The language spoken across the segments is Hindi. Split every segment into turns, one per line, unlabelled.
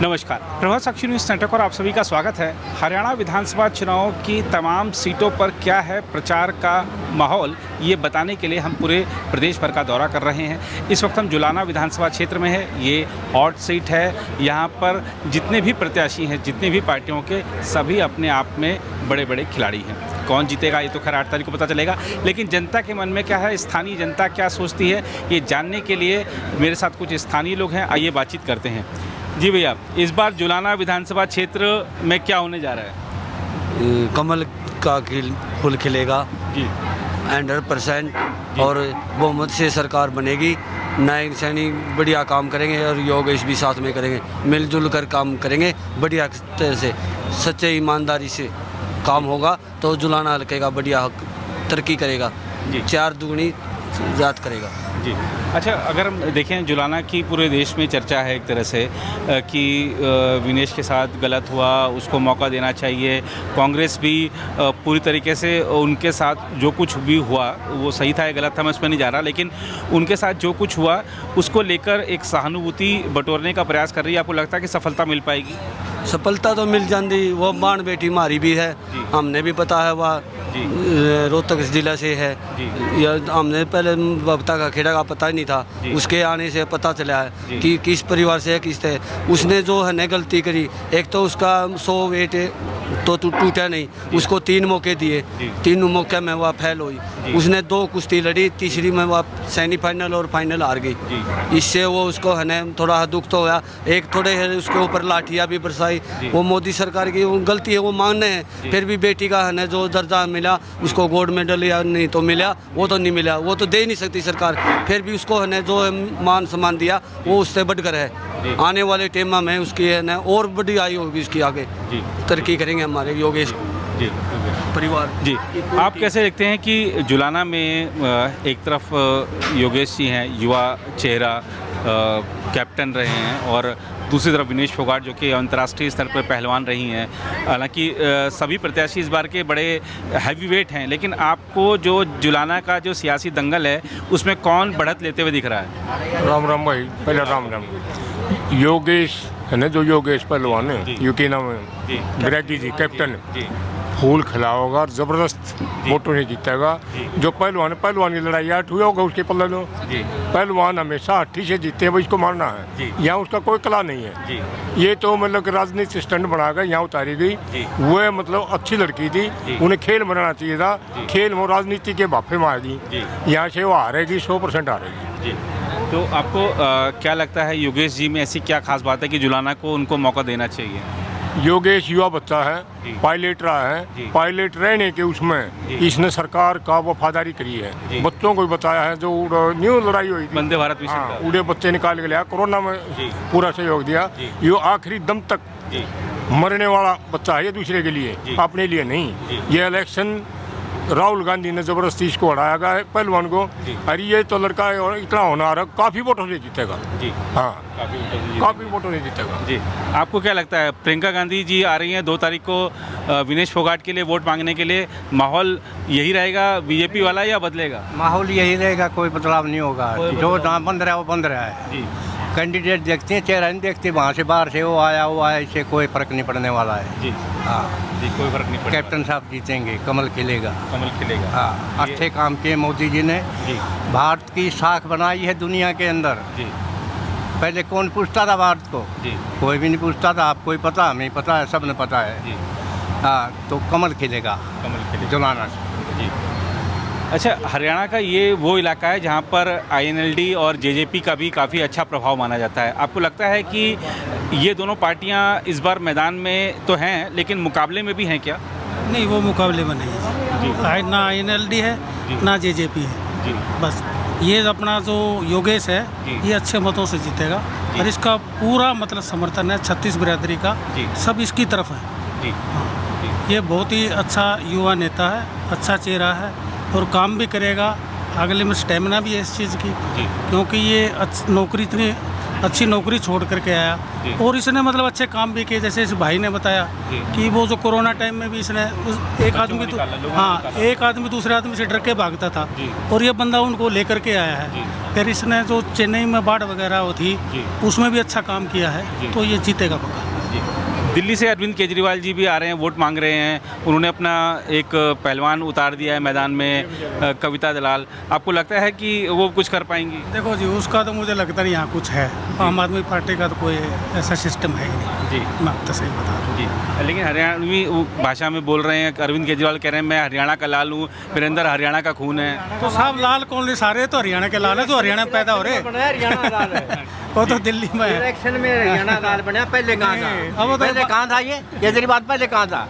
नमस्कार, प्रभात साक्षी न्यूज़ नेटवर्क और आप सभी का स्वागत है। हरियाणा विधानसभा चुनाव की तमाम सीटों पर क्या है प्रचार का माहौल, ये बताने के लिए हम पूरे प्रदेश भर का दौरा कर रहे हैं। इस वक्त हम जुलाना विधानसभा क्षेत्र में है। ये ऑड सीट है। यहाँ पर जितने भी प्रत्याशी हैं, जितनी भी पार्टियों के, सभी अपने आप में बड़े बड़े खिलाड़ी हैं। कौन जीतेगा ये तो खैर 8 तारीख को पता चलेगा, लेकिन जनता के मन में क्या है, स्थानीय जनता क्या सोचती है, ये जानने के लिए मेरे साथ कुछ स्थानीय लोग हैं। आइए बातचीत करते हैं। जी भैया, इस बार जुलाना विधानसभा क्षेत्र में क्या होने जा रहा है?
कमल का फूल खिलेगा
जी
100% और बहुमत से सरकार बनेगी। नायक सैनिक बढ़िया काम करेंगे और योगेश भी साथ में करेंगे, मिलजुल कर काम करेंगे। बढ़िया तरह से सच्चे ईमानदारी से काम होगा तो जुलाना हल्के का बढ़िया तरक्की करेगा
जी,
4 दुगनी रात करेगा
जी। अच्छा, अगर हम देखें, जुलाना की पूरे देश में चर्चा है एक तरह से कि विनेश के साथ गलत हुआ, उसको मौका देना चाहिए। कांग्रेस भी पूरी तरीके से उनके साथ जो कुछ भी हुआ वो सही था या गलत था, मैं उसमें नहीं जा रहा, लेकिन उनके साथ जो कुछ हुआ उसको लेकर एक सहानुभूति बटोरने का प्रयास कर रही है। आपको लगता है कि सफलता मिल पाएगी?
सफलता तो मिल जाती। वो बाण बेटी मारी भी है, हमने भी पता है। वह रोहतक जिला से है। या हमने पहले बबता का खेड़ा का पता ही नहीं था, उसके आने से पता चला है कि किस परिवार से है, किस थे। उसने जो है न गलती करी, एक तो उसका 100 वेट तो टूटा नहीं, उसको 3 मौके दिए, 3 मौके में वह फेल हुई। उसने 2 कुश्ती लड़ी, तीसरी में वह सेमीफाइनल और फाइनल हार गई। इससे वो उसको है न थोड़ा दुख तो हुआ। एक थोड़े है उसके ऊपर लाठियाँ भी बरसाई। वो मोदी सरकार की वो गलती है, वो मानने हैं। फिर भी बेटी का है न जो दर्जा मिला, उसको गोल्ड मेडल या नहीं तो मिला, वो तो नहीं मिला, वो तो दे नहीं सकती सरकार। फिर भी उसको है न जो मान सम्मान दिया वो उससे बढ़कर है। आने वाले टाइम में उसकी है न और बड़ी आई होगी, उसकी आगे तरक्की करेंगे हमारे योगेश
जी
परिवार
जी। आप कैसे देखते हैं कि जुलाना में एक तरफ योगेश जी हैं, युवा चेहरा, कैप्टन रहे हैं, और दूसरी तरफ विनेश फोगाट जो कि अंतर्राष्ट्रीय स्तर पर पहलवान रही हैं। हालांकि सभी प्रत्याशी इस बार के बड़े हैवी वेट हैं, लेकिन आपको जो जुलाना का जो सियासी दंगल है उसमें कौन बढ़त लेते हुए दिख रहा है?
राम राम भाई, पहले राम राम। योगेश है ना, जो योगेश पहलवान है, यूके नाम है, ब्रैगी जी कैप्टन, फूल खिलाओगा और ज़बरदस्त वोटों से जीतेगा। जो पहलवान की लड़ाई 8 हुआ होगा उसके पल्ले लो। पहलवान हमेशा 8 से जीते हैं, वो इसको मानना है। यहाँ उसका कोई कला नहीं है। ये तो मतलब कि राजनीतिक स्टैंड बना कर यहाँ उतारी गई। वो मतलब अच्छी लड़की थी, उन्हें खेल बनाना चाहिए था। खेल वो राजनीति के भाफे में आ गई। यहाँ से वो हारेगी, 100% हारेगी।
तो आपको क्या लगता है, योगेश जी में ऐसी क्या खास बात है कि जुलाना को उनको मौका देना चाहिए?
योगेश युवा बच्चा है, पायलट रहा है, पायलट रहने के उसमें इसने सरकार का वफादारी करी है। बच्चों को भी बताया है, जो न्यू लड़ाई हुई थी
वंदे भारत मिशन,
उड़े बच्चे निकाल के लिया, कोरोना में पूरा सहयोग दिया। ये आखिरी दम तक मरने वाला बच्चा है, ये दूसरे के लिए, अपने लिए नहीं। ये इलेक्शन राहुल गांधी ने जबरदस्ती इसको हटाया गया है पहलवान को। अरे ये तो लड़का है और इतना होनहार है, काफ़ी वोटों से जीतेगा। हाँ, काफ़ी वोटों से जीतेगा
जी। आपको क्या लगता है, प्रियंका गांधी जी आ रही हैं 2 तारीख को विनेश फोगाट के लिए वोट मांगने के लिए, माहौल यही रहेगा बीजेपी वाला या बदलेगा?
माहौल यही रहेगा, कोई बदलाव नहीं होगा। जो जहाँ बंद रहा है वो बंद रहा है
जी।
कैंडिडेट देखते हैं, चेहरा नहीं देखते, वहाँ से बाहर से वो आया, इससे कोई फर्क नहीं पड़ने वाला है।
जी
हाँ
जी, कोई फर्क नहीं पड़ेगा।
कैप्टन साहब जीतेंगे, कमल खिलेगा।
कमल खिलेगा।
हाँ, अच्छे काम किए मोदी जी ने।
जी
भारत की साख बनाई है दुनिया के अंदर।
जी।
पहले कौन पूछता था भारत को?
जी।
कोई भी नहीं पूछता था। आपको ही पता, हमें पता है, सब ने पता है।
जी।
हाँ, तो कमल खिलेगा,
कमल खिलेगा
जुलाना से।
जी। अच्छा, हरियाणा का ये वो इलाका है जहाँ पर INLD और JJP का भी काफ़ी अच्छा प्रभाव माना जाता है। आपको लगता है कि ये दोनों पार्टियाँ इस बार मैदान में तो हैं, लेकिन मुकाबले में भी हैं क्या?
नहीं, वो मुकाबले में नहीं है। ना INLD है, ना JJP है।
जी।
बस ये अपना जो योगेश है, ये अच्छे मतों से जीतेगा और इसका पूरा मतलब समर्थन है 36 बिरादरी का, सब इसकी तरफ है।
जी।
ये बहुत ही अच्छा युवा नेता है, अच्छा चेहरा है और काम भी करेगा। अगले में स्टेमिना भी है इस चीज़ की, क्योंकि ये नौकरी इतनी अच्छी नौकरी छोड़ करके आया और इसने मतलब अच्छे काम भी किए। जैसे इस भाई ने बताया कि वो जो कोरोना टाइम में भी इसने एक आदमी तो एक आदमी दूसरे आदमी से डर के भागता था और ये बंदा उनको लेकर के आया है। फिर इसने जो चेन्नई में बाढ़ वगैरह थी उसमें भी अच्छा काम किया है, तो ये जीतेगा पक्का।
दिल्ली से अरविंद केजरीवाल जी भी आ रहे हैं, वोट मांग रहे हैं। उन्होंने अपना एक पहलवान उतार दिया है मैदान में, कविता दलाल। आपको लगता है कि वो कुछ कर पाएंगी?
देखो जी, उसका तो मुझे लगता नहीं यहाँ कुछ है। आम आदमी पार्टी का तो कोई ऐसा सिस्टम है ही नहीं
जी।
मैं आपको सही बता रहा हूँ
जी, लेकिन हरियाणवी भाषा में बोल रहे हैं। अरविंद केजरीवाल कह रहे हैं मैं हरियाणा का लाल हूँ, मेरे अंदर हरियाणा का खून है।
तो साहब लाल कौन, सारे तो हरियाणा के लाल है, तो हरियाणा में पैदा हो रहे। वो तो दिल्ली में है।
इलेक्शन में हरियाणा लाल बना, पहले कहाँ था?
अब तो
पहले कहाँ था? ये केजरीवाल पहले कहाँ था?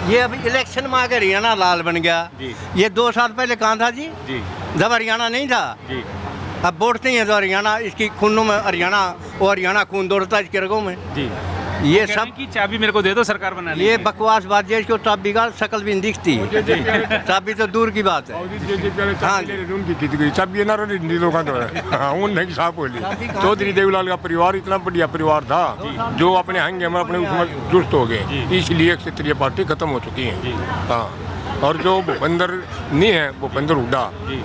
ये अभी इलेक्शन में आकर हरियाणा लाल बन गया। ये 2 साल पहले कहाँ था जी? जब हरियाणा नहीं था। अब वोट नहीं है तो हरियाणा, इसकी खूनों में हरियाणा, वो हरियाणा खून दौड़ता है इसके रगों में। ये सब
की चाबी मेरे को दे दो सरकार बनाने
ये
की।
बकवास बात है। इसको चाबी का शक्ल भी नहीं दिखती, चाबी तो दूर की बात है। हाँ
सब ये ना लोगों का उन साफ बोली चौधरी देवीलाल का परिवार इतना बढ़िया परिवार था जो अपने हंगे में अपने उसमें दुष्ट हो गए, इसलिए क्षेत्रीय पार्टी खत्म हो चुकी है। हाँ, और जो भूपेंद्र नहीं है, भूपेंद्र हुड्डा,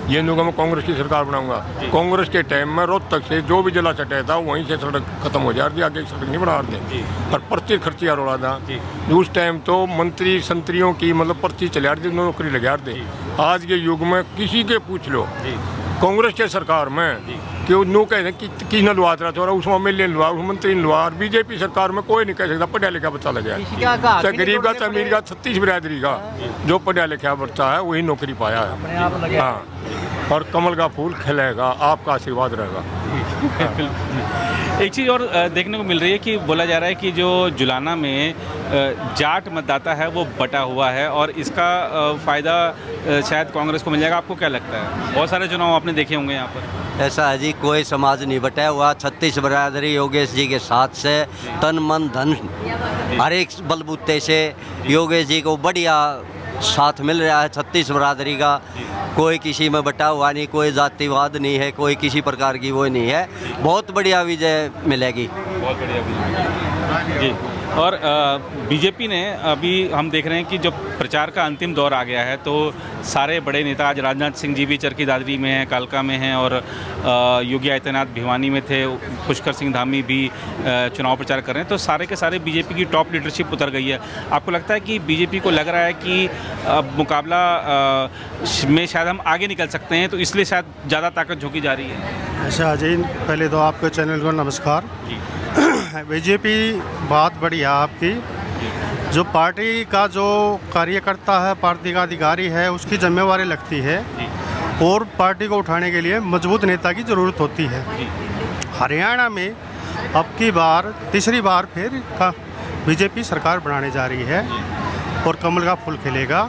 ये लोगों में कांग्रेस की सरकार बनाऊंगा। कांग्रेस के टाइम में रोहतक से जो भी जिला चटे था वहीं से सड़क खत्म हो जा रही, आगे सड़क नहीं बना रहे और पर्ची खर्ची आ रहा था। उस टाइम तो मंत्री संतरियों की मतलब पर्ची चला रही थी, नौकरी लगा रहे। आज के युग में किसी के पूछ लो कांग्रेस के सरकार में कि वो नो कह कि किसी ने लुआ रहा था, उसमें एमएलए लुआ, उस मंत्री ने लुआ। और बीजेपी सरकार में कोई नहीं कह सकता पढ़ा लिखा बच्चा लगा, चाहे गरीब का चाहे अमीर का, 36 बिरादरी का जो पढ़ा लिखा बच्चा है वही नौकरी पाया है। हाँ, और कमल का फूल खिलेगा, आपका आशीर्वाद रहेगा।
एक चीज़ और देखने को मिल रही है कि बोला जा रहा है कि जो जुलाना में जाट मतदाता है वो बटा हुआ है और इसका फ़ायदा शायद कांग्रेस को मिल जाएगा। आपको क्या लगता है? बहुत सारे चुनाव आपने देखे होंगे यहाँ पर।
ऐसा है जी, कोई समाज नहीं बटा हुआ। 36 बिरादरी योगेश जी के साथ से तन मन धन हर एक बलबूते से योगेश जी को बढ़िया साथ मिल रहा है। 36 बिरादरी का कोई किसी में बटा हुआ नहीं, कोई जातिवाद नहीं है, कोई किसी प्रकार की वो नहीं है। बहुत बढ़िया विजय मिलेगी।
बहुत बढ़िया जी। और बीजेपी ने अभी हम देख रहे हैं कि जब प्रचार का अंतिम दौर आ गया है तो सारे बड़े नेता, आज राजनाथ सिंह जी भी चरखी दादरी में हैं, कालका में हैं और योगी आदित्यनाथ भिवानी में थे, पुष्कर सिंह धामी भी चुनाव प्रचार कर रहे हैं। तो सारे के सारे बीजेपी की टॉप लीडरशिप उतर गई है। आपको लगता है कि बीजेपी को लग रहा है कि अब मुकाबला में शायद हम आगे निकल सकते हैं, तो इसलिए शायद ज़्यादा ताकत झोंकी जा रही है?
अच्छा अजय, पहले तो आपके चैनल को नमस्कार। बीजेपी बहुत बढ़िया आपकी, जो पार्टी का जो कार्यकर्ता है, पार्टी का अधिकारी है, उसकी जिम्मेवारी लगती है और पार्टी को उठाने के लिए मजबूत नेता की ज़रूरत होती है। हरियाणा में अब की बार तीसरी बार फिर बीजेपी सरकार बनाने जा रही है और कमल का फूल खिलेगा।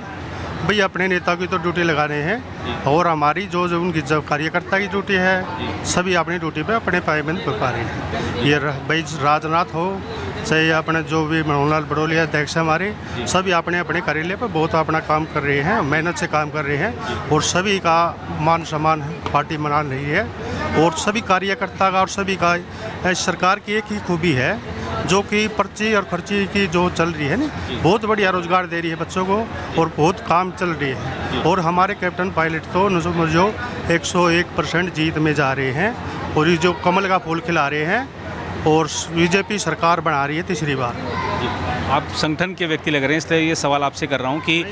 भाई अपने नेता की तो ड्यूटी लगाने हैं और हमारी जो उनकी जब कार्यकर्ता की ड्यूटी है, सभी अपनी ड्यूटी पे अपने पायबंद पका रहे हैं। ये भाई राजनाथ हो चाहे अपने जो भी मनोहरलाल बड़ोलिया अध्यक्ष हमारे, सभी अपने अपने कार्यालय पर बहुत अपना काम कर रहे हैं, मेहनत से काम कर रहे हैं और सभी का मान सम्मान पार्टी मना रही है। और सभी कार्यकर्ता का और सभी का सरकार की एक ही खूबी है जो कि पर्ची और खर्ची की जो चल रही है ना, बहुत बढ़िया रोजगार दे रही है बच्चों को और बहुत काम चल रही है। और हमारे कैप्टन पायलट तो जो 101% जीत में जा रहे हैं और ये जो कमल का फूल खिला रहे हैं और बीजेपी सरकार बना रही है तीसरी बार।
आप संगठन के व्यक्ति लग रहे हैं, इसलिए ये सवाल आपसे कर रहा हूँ कि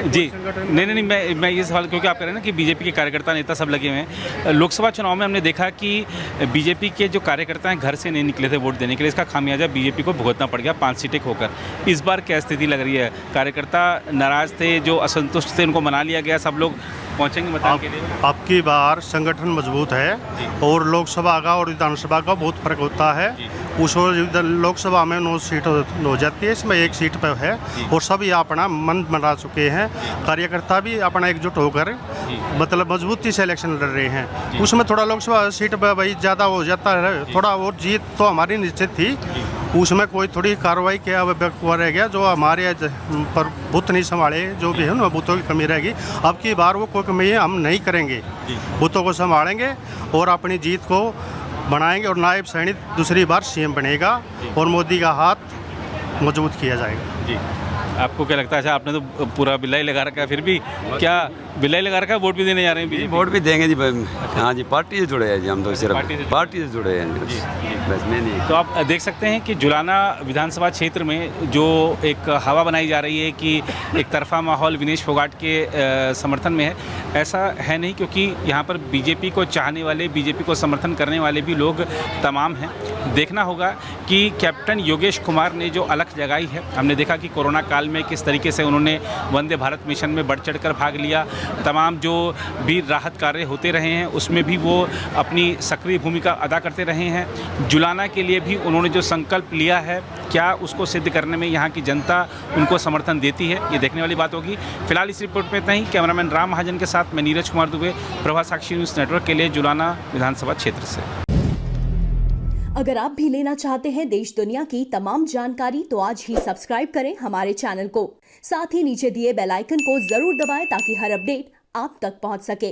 जी नहीं, मैं ये सवाल क्योंकि आप कह रहे हैं ना कि बीजेपी के कार्यकर्ता नेता सब लगे हुए हैं। लोकसभा चुनाव में हमने देखा कि बीजेपी के जो कार्यकर्ता हैं घर से नहीं निकले थे वोट देने के लिए, इसका खामियाजा बीजेपी को भुगतना पड़ गया 5 सीटें खोकर। इस बार क्या स्थिति लग रही है? कार्यकर्ता नाराज थे, जो असंतुष्ट थे, उनको मना लिया गया, सब लोग पहुँचेंगे मतदान के लिए?
आपकी बार संगठन मजबूत है और लोकसभा का और विधानसभा का बहुत फर्क होता है। उस लोकसभा में 9 सीट हो जाती है, इसमें 1 सीट पर है और सभी अपना मन बना चुके हैं। कार्यकर्ता भी अपना एकजुट होकर मतलब मजबूती से इलेक्शन लड़ रहे हैं। उसमें थोड़ा लोकसभा सीट पर भाई ज़्यादा हो जाता है, थोड़ा और जीत तो हमारी निश्चित थी। उसमें कोई थोड़ी कार्रवाई किया हुआ रह गया, जो हमारे पर बूथ नहीं संभाले, जो भी है ना बूथों की कमी रहेगी। अब की बार वो कोई कमी हम नहीं करेंगे, बूथों को संभालेंगे और अपनी जीत को बनाएंगे और नायब सैनिक दूसरी बार सीएम बनेगा और मोदी का हाथ मजबूत किया जाएगा।
जी, आपको क्या लगता है? अच्छा, आपने तो पूरा बिल्ला ही लगा रखा है, फिर भी क्या बिल्ला ही लगा रखा है? वोट भी देने जा रहे हैं बीजेपी?
वोट भी देंगे जी। हाँ जी, पार्टी से जुड़े हैं जी हम तो, सिर्फ पार्टी से जुड़े हैं जी, बस मैं नहीं।
तो आप देख सकते हैं कि जुलाना विधानसभा क्षेत्र में जो एक हवा बनाई जा रही है कि एक तरफा माहौल विनेश फोगाट के समर्थन में है, ऐसा है नहीं, क्योंकि यहाँ पर बीजेपी को चाहने वाले, बीजेपी को समर्थन करने वाले भी लोग तमाम हैं। देखना होगा कि कैप्टन योगेश कुमार ने जो अलख जगाई है, हमने देखा कि कोरोना काल में किस तरीके से उन्होंने वंदे भारत मिशन में बढ़ चढ़ कर भाग लिया। तमाम जो भी राहत कार्य होते रहे हैं उसमें भी वो अपनी सक्रिय भूमिका अदा करते रहे हैं। जुलाना के लिए भी उन्होंने जो संकल्प लिया है, क्या उसको सिद्ध करने में यहाँ की जनता उनको समर्थन देती है, ये देखने वाली बात होगी। फिलहाल इस रिपोर्ट में इतना ही। कैमरामैन राम महाजन के साथ मैं नीरज कुमार दुबे, प्रभा साक्षी न्यूज़ नेटवर्क के लिए जुलाना विधानसभा क्षेत्र से।
अगर आप भी लेना चाहते हैं देश दुनिया की तमाम जानकारी तो आज ही सब्सक्राइब करें हमारे चैनल को। साथ ही नीचे दिए बेल आइकन को जरूर दबाएं ताकि हर अपडेट आप तक पहुंच सके।